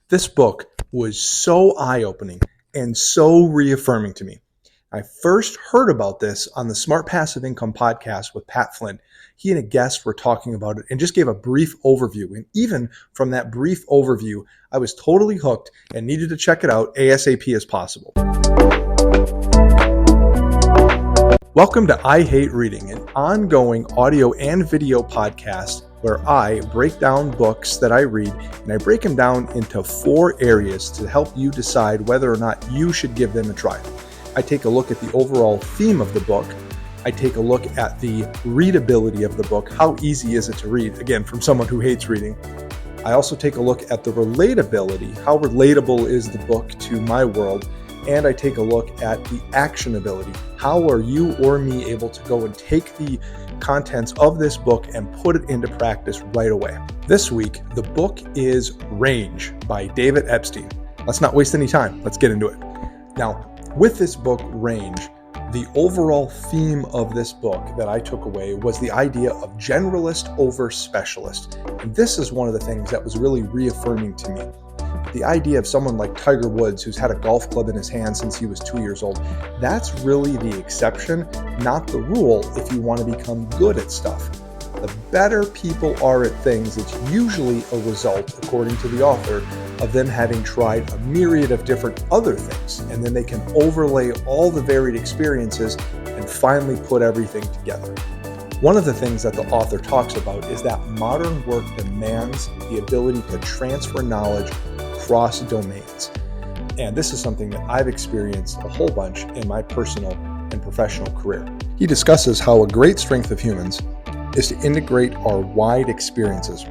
This book was so eye-opening and so reaffirming to me. I first heard about this on the Smart Passive Income podcast with Pat Flynn. He and a guest were talking about it and just gave a brief overview. And even from that brief overview, I was totally hooked and needed to check it out ASAP as possible. Welcome to I Hate Reading, an ongoing audio and video podcast where I break down books that I read, and I break them down into 4 areas to help you decide whether or not you should give them a try. I take a look at the overall theme of the book. I take a look at the readability of the book. How easy is it to read? Again, from someone who hates reading. I also take a look at the relatability. How relatable is the book to my world? And I take a look at the actionability. How are you or me able to go and take the contents of this book and put it into practice right away? This week, the book is Range by David Epstein. Let's not waste any time. Let's get into it. Now, with this book, Range, the overall theme of this book that I took away was the idea of generalist over specialist. And this is one of the things that was really reaffirming to me. The idea of someone like Tiger Woods, who's had a golf club in his hand since he was 2 years old, that's really the exception, not the rule if you want to become good at stuff. The better people are at things, it's usually a result, according to the author, of them having tried a myriad of different other things. And then they can overlay all the varied experiences and finally put everything together. One of the things that the author talks about is that modern work demands the ability to transfer knowledge across domains. And this is something that I've experienced a whole bunch in my personal and professional career. He discusses how a great strength of humans is to integrate our wide experiences,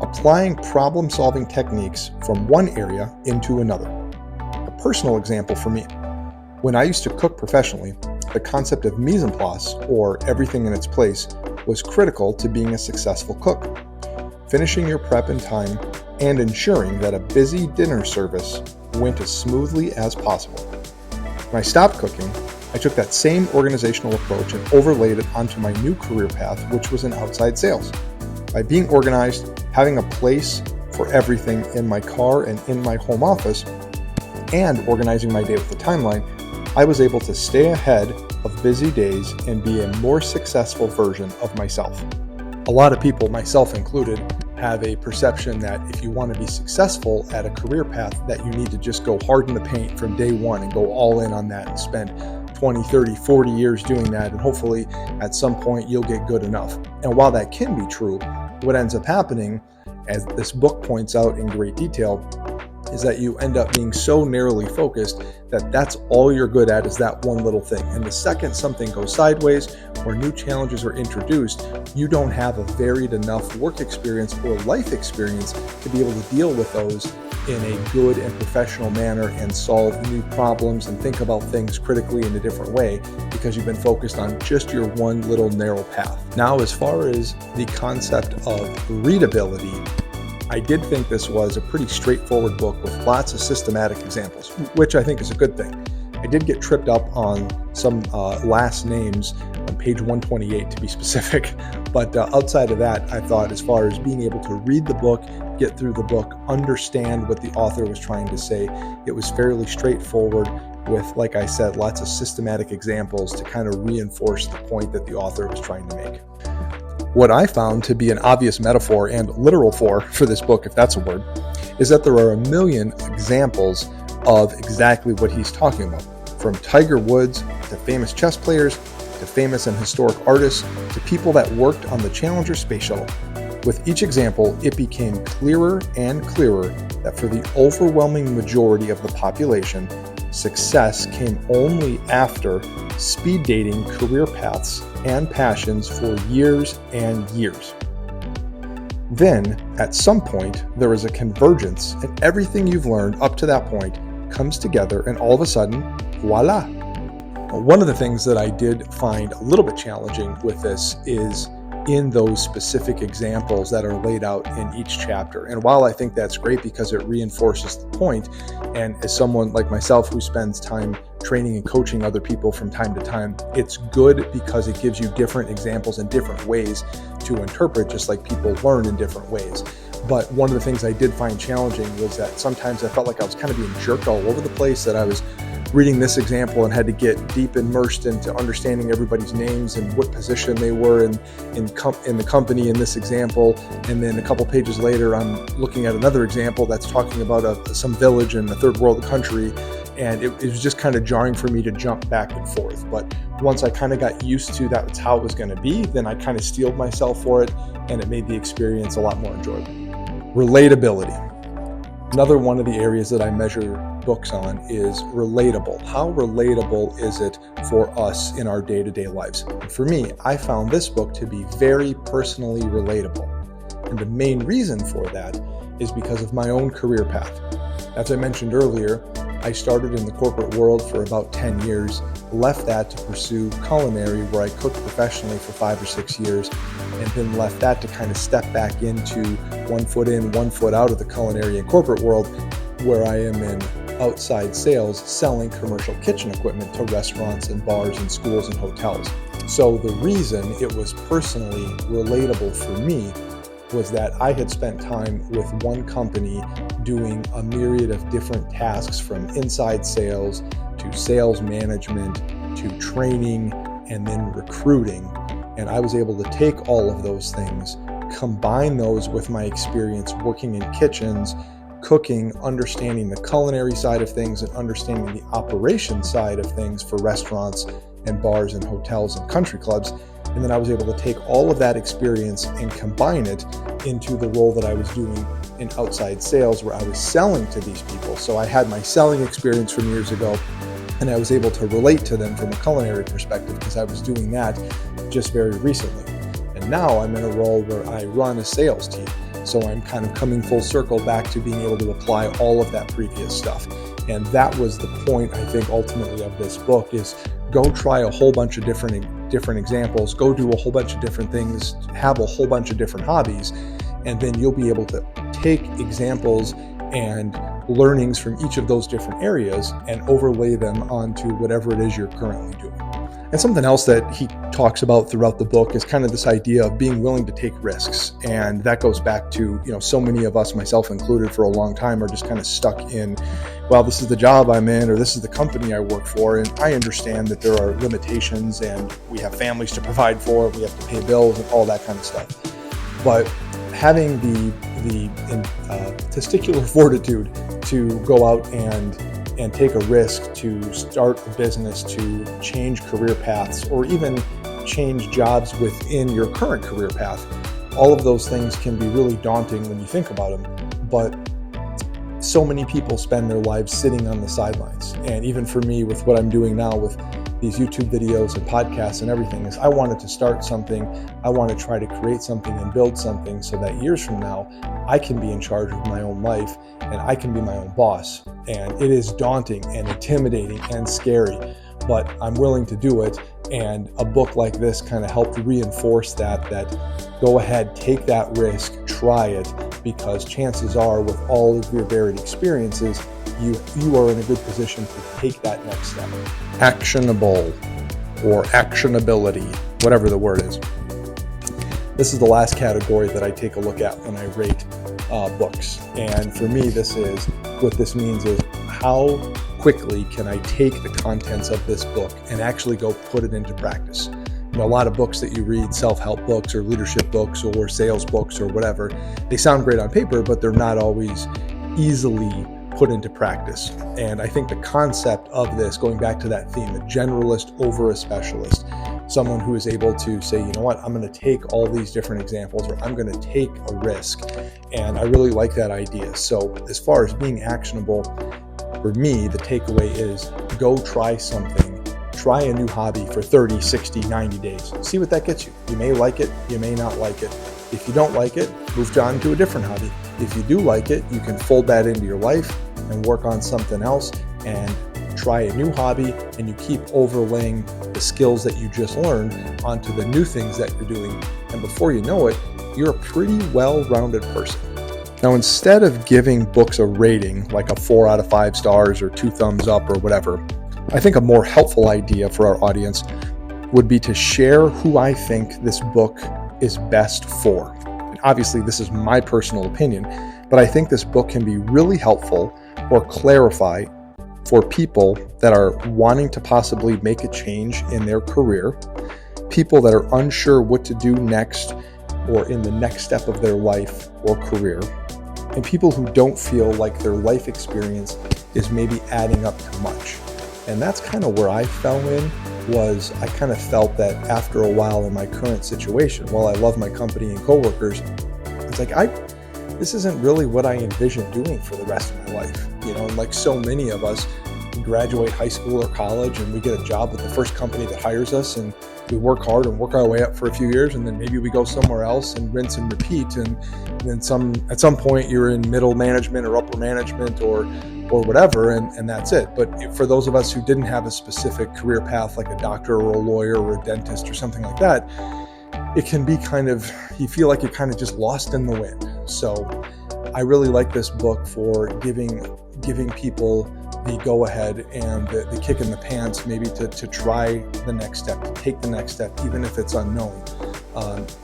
applying problem-solving techniques from one area into another. A personal example for me, when I used to cook professionally, the concept of mise en place, or everything in its place, was critical to being a successful cook. Finishing your prep in time and ensuring that a busy dinner service went as smoothly as possible. When I stopped cooking, I took that same organizational approach and overlaid it onto my new career path, which was in outside sales. By being organized, having a place for everything in my car and in my home office, and organizing my day with a timeline, I was able to stay ahead of busy days and be a more successful version of myself. A lot of people, myself included, have a perception that if you want to be successful at a career path, that you need to just go hard in the paint from day one and go all in on that and spend 20, 30, 40 years doing that, and hopefully at some point you'll get good enough. And while that can be true, what ends up happening, as this book points out in great detail, is that you end up being so narrowly focused that that's all you're good at is that one little thing. And the second something goes sideways or new challenges are introduced, you don't have a varied enough work experience or life experience to be able to deal with those in a good and professional manner and solve new problems and think about things critically in a different way because you've been focused on just your one little narrow path. Now, as far as the concept of readability, I did think this was a pretty straightforward book with lots of systematic examples, which I think is a good thing. I did get tripped up on some last names on page 128 to be specific, but outside of that, I thought as far as being able to read the book, get through the book, understand what the author was trying to say, it was fairly straightforward with, like I said, lots of systematic examples to kind of reinforce the point that the author was trying to make. What I found to be an obvious metaphor and literal for this book, if that's a word, is that there are a million examples of exactly what he's talking about. From Tiger Woods to famous chess players, to famous and historic artists, to people that worked on the Challenger space shuttle. With each example, it became clearer and clearer that for the overwhelming majority of the population, success came only after speed dating career paths and passions for years and years. Then, at some point, there is a convergence, and everything you've learned up to that point comes together, and all of a sudden, voila. One of the things that I did find a little bit challenging with this is in those specific examples that are laid out in each chapter. And while I think that's great because it reinforces the point, and as someone like myself who spends time training and coaching other people from time to time, it's good because it gives you different examples and different ways to interpret, just like people learn in different ways. But one of the things I did find challenging was that sometimes I felt like I was kind of being jerked all over the place, that I was reading this example and had to get deep immersed into understanding everybody's names and what position they were in the company in this example. And then a couple pages later, I'm looking at another example that's talking about some village in a third world country. And it was just kind of jarring for me to jump back and forth. But once I kind of got used to that's how it was going to be, then I kind of steeled myself for it, and it made the experience a lot more enjoyable. Relatability. Another one of the areas that I measure books on is relatable. How relatable is it for us in our day-to-day lives? And for me, I found this book to be very personally relatable. And the main reason for that is because of my own career path. As I mentioned earlier, I started in the corporate world for about 10 years, left that to pursue culinary, where I cooked professionally for 5 or 6 years, and then left that to kind of step back into 1 foot in, 1 foot out of the culinary and corporate world, where I am in outside sales, selling commercial kitchen equipment to restaurants and bars and schools and hotels. So the reason it was personally relatable for me was that I had spent time with one company doing a myriad of different tasks, from inside sales to sales management to training and then recruiting. And I was able to take all of those things, combine those with my experience working in kitchens, cooking, understanding the culinary side of things and understanding the operation side of things for restaurants and bars and hotels and country clubs. And then I was able to take all of that experience and combine it into the role that I was doing in outside sales, where I was selling to these people. So I had my selling experience from years ago, and I was able to relate to them from a culinary perspective because I was doing that just very recently. And now I'm in a role where I run a sales team. So I'm kind of coming full circle back to being able to apply all of that previous stuff. And that was the point, I think, ultimately of this book, is go try a whole bunch of different examples, go do a whole bunch of different things, have a whole bunch of different hobbies, and then you'll be able to take examples and learnings from each of those different areas and overlay them onto whatever it is you're currently doing. And something else that he talks about throughout the book is kind of this idea of being willing to take risks. And that goes back to, so many of us, myself included, for a long time are just kind of stuck in, well, this is the job I'm in, or this is the company I work for. And I understand that there are limitations and we have families to provide for, we have to pay bills and all that kind of stuff. But having the testicular fortitude to go out and take a risk, to start a business, to change career paths, or even change jobs within your current career path. All of those things can be really daunting when you think about them, but so many people spend their lives sitting on the sidelines. And even for me, with what I'm doing now with these YouTube videos and podcasts and everything, is I wanted to start something. I want to try to create something and build something so that years from now, I can be in charge of my own life and I can be my own boss. And it is daunting and intimidating and scary, but I'm willing to do it. And a book like this kind of helped reinforce that go ahead, take that risk, try it, because chances are, with all of your varied experiences, you are in a good position to take that next step. Actionable or actionability, whatever the word is. This is the last category that I take a look at when I rate books. And for me, what this means is, how quickly can I take the contents of this book and actually go put it into practice? A lot of books that you read, self-help books or leadership books or sales books or whatever, they sound great on paper, but they're not always easily put into practice. And I think the concept of this, going back to that theme, a generalist over a specialist, someone who is able to say, you know what, I'm going to take all these different examples, or I'm going to take a risk. And I really like that idea. So as far as being actionable, for me, the takeaway is go try something. Try a new hobby for 30, 60, 90 days. See what that gets you. You may like it, you may not like it. If you don't like it, move on to a different hobby. If you do like it, you can fold that into your life and work on something else and try a new hobby, and you keep overlaying the skills that you just learned onto the new things that you're doing. And before you know it, you're a pretty well-rounded person. Now, instead of giving books a rating, like a 4 out of 5 stars or 2 thumbs up or whatever, I think a more helpful idea for our audience would be to share who I think this book is best for. Obviously, this is my personal opinion, but I think this book can be really helpful or clarify for people that are wanting to possibly make a change in their career, people that are unsure what to do next or in the next step of their life or career, and people who don't feel like their life experience is maybe adding up to much. And that's kind of where I fell in, was I kind of felt that after a while in my current situation, while I love my company and coworkers, it's like this isn't really what I envisioned doing for the rest of my life. And like so many of us, we graduate high school or college and we get a job with the first company that hires us, and we work hard and work our way up for a few years, and then maybe we go somewhere else and rinse and repeat. And then at some point you're in middle management or upper management or whatever, and that's it. But for those of us who didn't have a specific career path, like a doctor or a lawyer or a dentist or something like that, it can be you feel like you're kind of just lost in the wind. So I really like this book for giving people the go ahead and the kick in the pants, maybe to try the next step, to take the next step, even if it's unknown.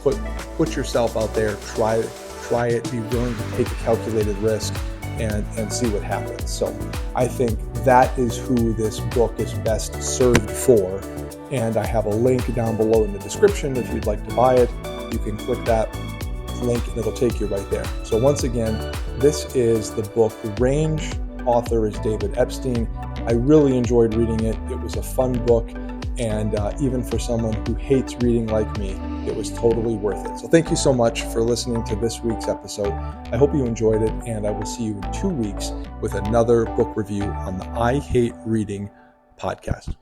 Put yourself out there, try it, be willing to take a calculated risk and see what happens. So I think that is who this book is best served for. And I have a link down below in the description. If you'd like to buy it, you can click that link and it'll take you right there. So once again, this is the book Range. Author is David Epstein. I really enjoyed reading it. It was a fun book. And even for someone who hates reading like me, it was totally worth it. So thank you so much for listening to this week's episode. I hope you enjoyed it, and I will see you in 2 weeks with another book review on the I Hate Reading podcast.